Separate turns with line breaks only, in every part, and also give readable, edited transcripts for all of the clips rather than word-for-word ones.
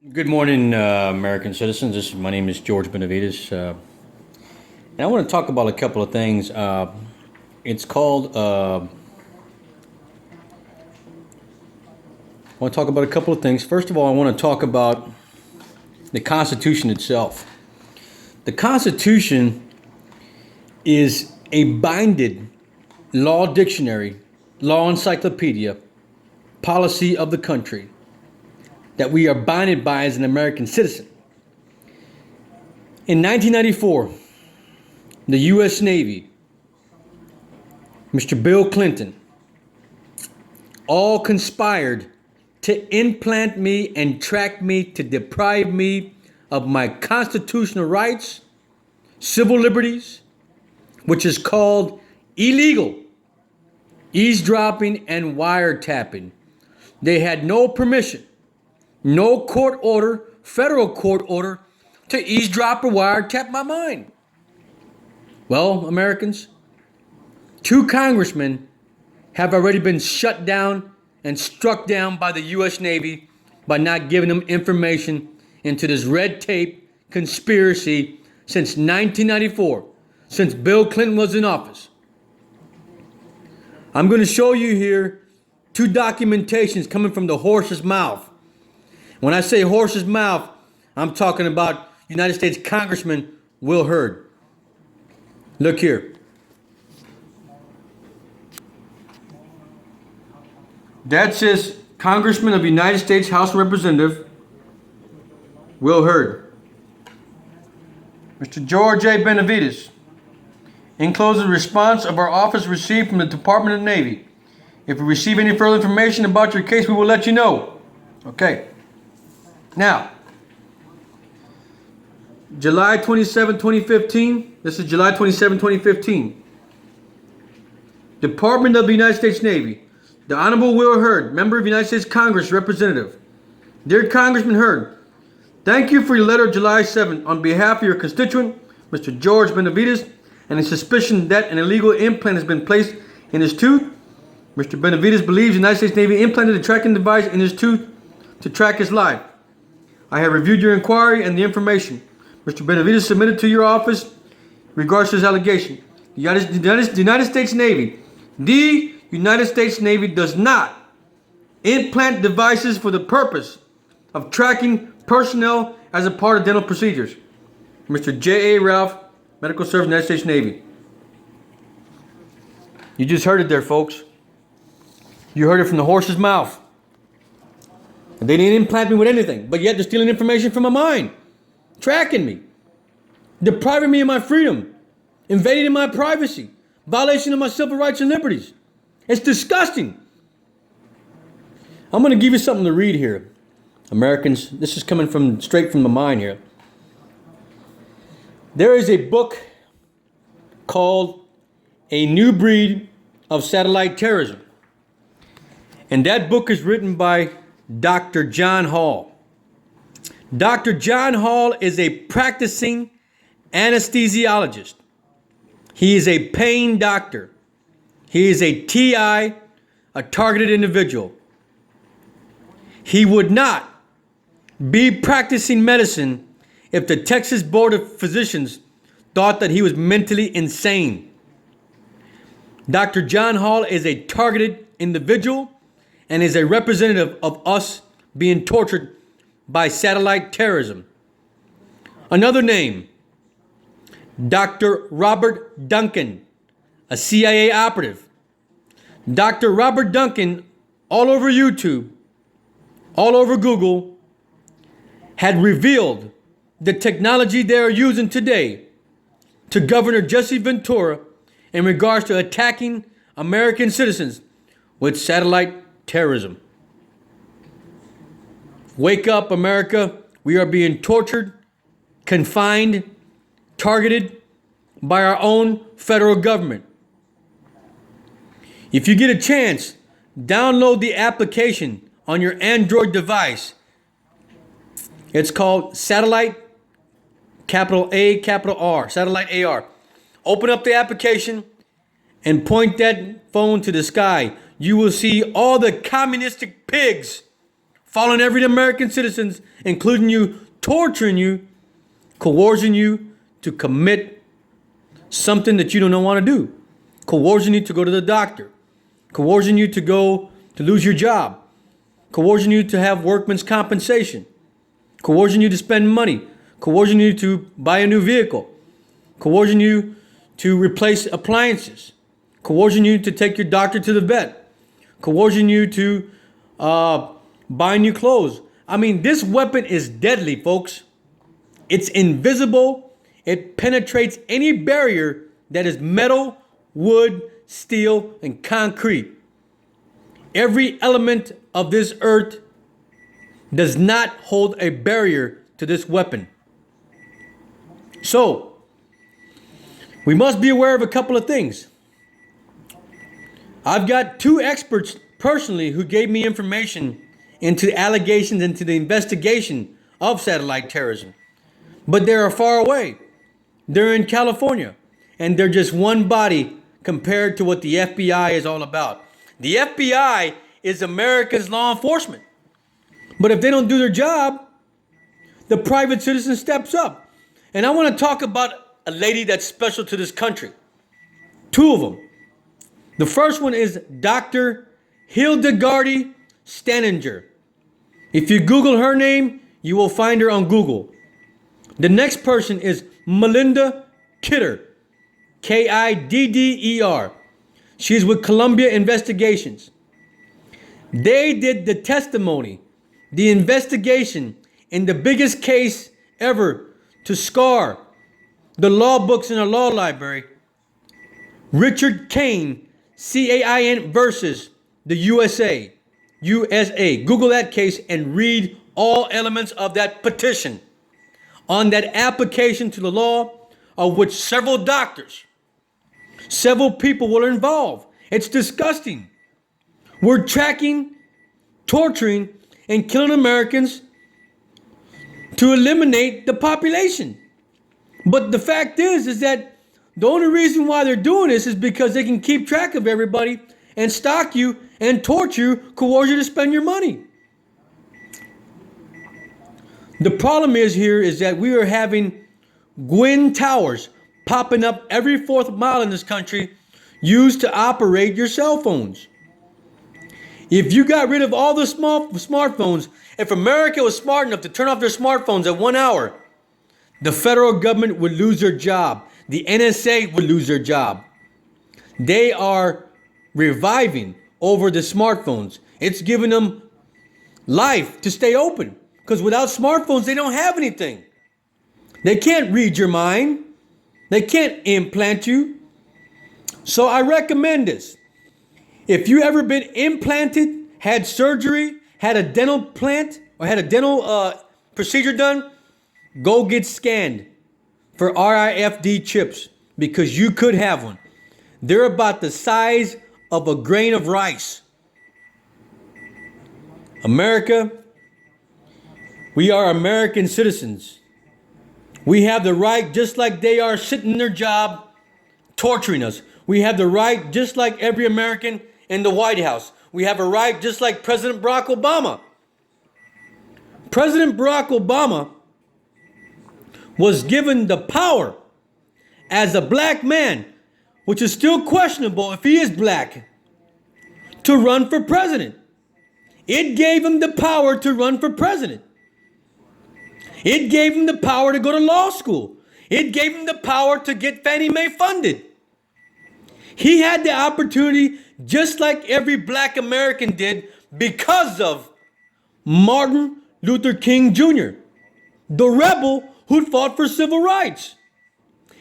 Good morning, American citizens. My name is George Benavides, and I want to talk about a couple of things. It's called. I want to talk about a couple of things. First of all, I want to talk about the Constitution itself. The Constitution is a binded law dictionary, law encyclopedia, policy of the country that we are binded by as an American citizen. In 1994, the U.S. Navy, Mr. Bill Clinton, all conspired to implant me and track me to deprive me of my constitutional rights, civil liberties, which is called illegal eavesdropping and wiretapping. They had no permission, no court order, federal court order, to eavesdrop or wiretap my mind. Well, Americans, two congressmen have already been shut down and struck down by the U.S. Navy by not giving them information into this red tape conspiracy since 1994, since Bill Clinton was in office. I'm going to show you here two documentations coming from the horse's mouth. When I say horse's mouth, I'm talking about United States Congressman Will Hurd. Look here. That says Congressman of the United States House of Representative Will Hurd. Mr. George A. Benavides. Enclosed a response of our office received from the Department of the Navy. If we receive any further information about your case, we will let you know. Okay. Now, July 27, 2015. This is July 27, 2015. Department of the United States Navy. The Honorable Will Hurd, member of the United States Congress, representative. Dear Congressman Hurd, thank you for your letter of July 7 on behalf of your constituent, Mr. George Benavides, and the suspicion that an illegal implant has been placed in his tooth. Mr. Benavides believes the United States Navy implanted a tracking device in his tooth to track his life. I have reviewed your inquiry and the information Mr. Benavides submitted to your office in regards to his allegation. The United States Navy does not implant devices for the purpose of tracking personnel as a part of dental procedures. Mr. J. A. Ralph, Medical Service, United States Navy. You just heard it there, folks. You heard it from the horse's mouth. They didn't implant me with anything, but yet they're stealing information from my mind, tracking me, depriving me of my freedom, invading my privacy, violation of my civil rights and liberties. It's disgusting. I'm going to give you something to read here, Americans. This is coming straight from the mind here. There is a book called A New Breed of Satellite Terrorism. And that book is written by Dr. John Hall. Dr. John Hall is a practicing anesthesiologist. He is a pain doctor. He is a TI, a targeted individual. He would not be practicing medicine if the Texas Board of Physicians thought that he was mentally insane. Dr. John Hall is a targeted individual and is a representative of us being tortured by satellite terrorism. Another name, Dr. Robert Duncan, a CIA operative. Dr. Robert Duncan, all over YouTube, all over Google, had revealed the technology they are using today to Governor Jesse Ventura in regards to attacking American citizens with satellite terrorism. Wake up, America. We are being tortured, confined, targeted by our own federal government. If you get a chance, download the application on your Android device. It's called Satellite, capital A, capital R, Satellite AR. Open up the application and point that phone to the sky. You will see all the communistic pigs following every American citizen, including you, torturing you, coercing you to commit something that you don't want to do, coercing you to go to the doctor, coercing you to go to lose your job, coercing you to have workman's compensation, coercing you to spend money, coercing you to buy a new vehicle, coercing you to replace appliances, coercing you to take your doctor to the vet, coercing you to buy new clothes. I mean, this weapon is deadly, folks. It's invisible. It penetrates any barrier that is metal, wood, steel, and concrete. Every element of this earth does not hold a barrier to this weapon. So, we must be aware of a couple of things. I've got two experts personally who gave me information into the allegations, into the investigation of satellite terrorism. But they are far away. They're in California. And they're just one body compared to what the FBI is all about. The FBI is America's law enforcement. But if they don't do their job, the private citizen steps up. And I want to talk about a lady that's special to this country. Two of them. The first one is Dr. Hildegarde Stanninger. If you Google her name, you will find her on Google. The next person is Melinda Kidder. Kidder. She's with Columbia Investigations. They did the testimony, the investigation in the biggest case ever to scar the law books in a law library. Richard Cain, CAIN versus the USA. Google that case and read all elements of that petition on that application to the law, of which several doctors, several people were involved. It's disgusting. We're tracking, torturing, and killing Americans to eliminate the population. But the fact is that the only reason why they're doing this is because they can keep track of everybody and stalk you and torture you, coerce you to spend your money. The problem is that we are having Gwyn towers popping up every fourth mile in this country used to operate your cell phones. If you got rid of all the smartphones, if America was smart enough to turn off their smartphones at 1 hour, the federal government would lose their job. The NSA would lose their job. They are reviving over the smartphones. It's giving them life to stay open. Because without smartphones, they don't have anything. They can't read your mind. They can't implant you. So I recommend this. If you ever been implanted, had surgery, had a dental plant, or had a dental procedure done, go get scanned for RFID chips because you could have one. They're about the size of a grain of rice. America, we are American citizens. We have the right, just like they are sitting in their job, torturing us. We have the right, just like every American in the White House. We have a right, just like President Barack Obama. President Barack Obama was given the power as a black man, which is still questionable if he is black, to run for president. It gave him the power to run for president. It gave him the power to go to law school. It gave him the power to get Fannie Mae funded. He had the opportunity, just like every black American did, because of Martin Luther King Jr., the rebel who fought for civil rights.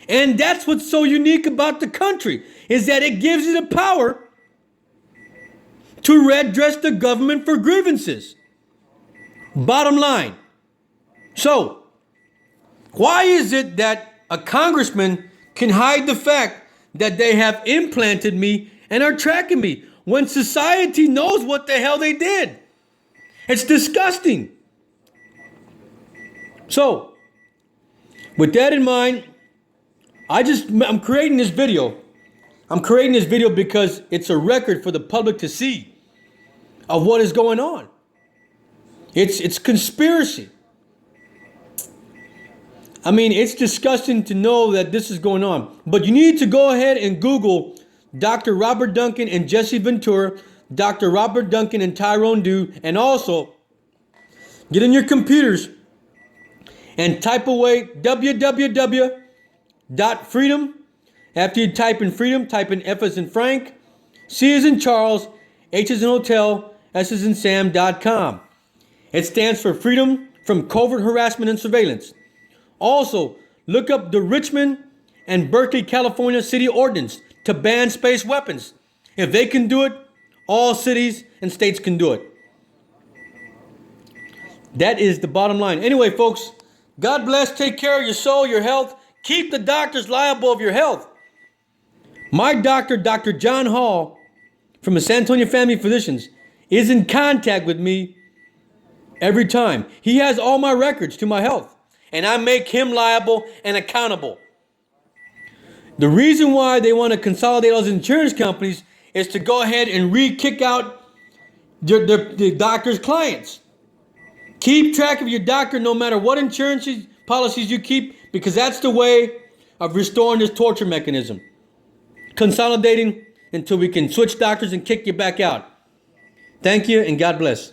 And that's what's so unique about the country, is that it gives you the power to redress the government for grievances. Bottom line. So, why is it that a congressman can hide the fact that they have implanted me and are tracking me when society knows what the hell they did? It's disgusting. So, with that in mind, I'm creating this video. I'm creating this video because it's a record for the public to see of what is going on. It's conspiracy. I mean, it's disgusting to know that this is going on. But you need to go ahead and Google Dr. Robert Duncan and Jesse Ventura, Dr. Robert Duncan and Tyrone Dew, and also get in your computers and type away www.freedom. After you type in freedom, type in F as in Frank, C as in Charles, H as in Hotel, S as in Sam.com. It stands for Freedom from Covert Harassment and Surveillance. Also, look up the Richmond and Berkeley, California City Ordinance to ban space weapons. If they can do it, all cities and states can do it. That is the bottom line. Anyway, folks, God bless. Take care of your soul, your health. Keep the doctors liable of your health. My doctor, Dr. John Hall, from the San Antonio Family Physicians, is in contact with me every time. He has all my records to my health, and I make him liable and accountable. The reason why they want to consolidate all those insurance companies is to go ahead and kick out the doctor's clients. Keep track of your doctor no matter what insurance policies you keep, because that's the way of restoring this torture mechanism. Consolidating until we can switch doctors and kick you back out. Thank you and God bless.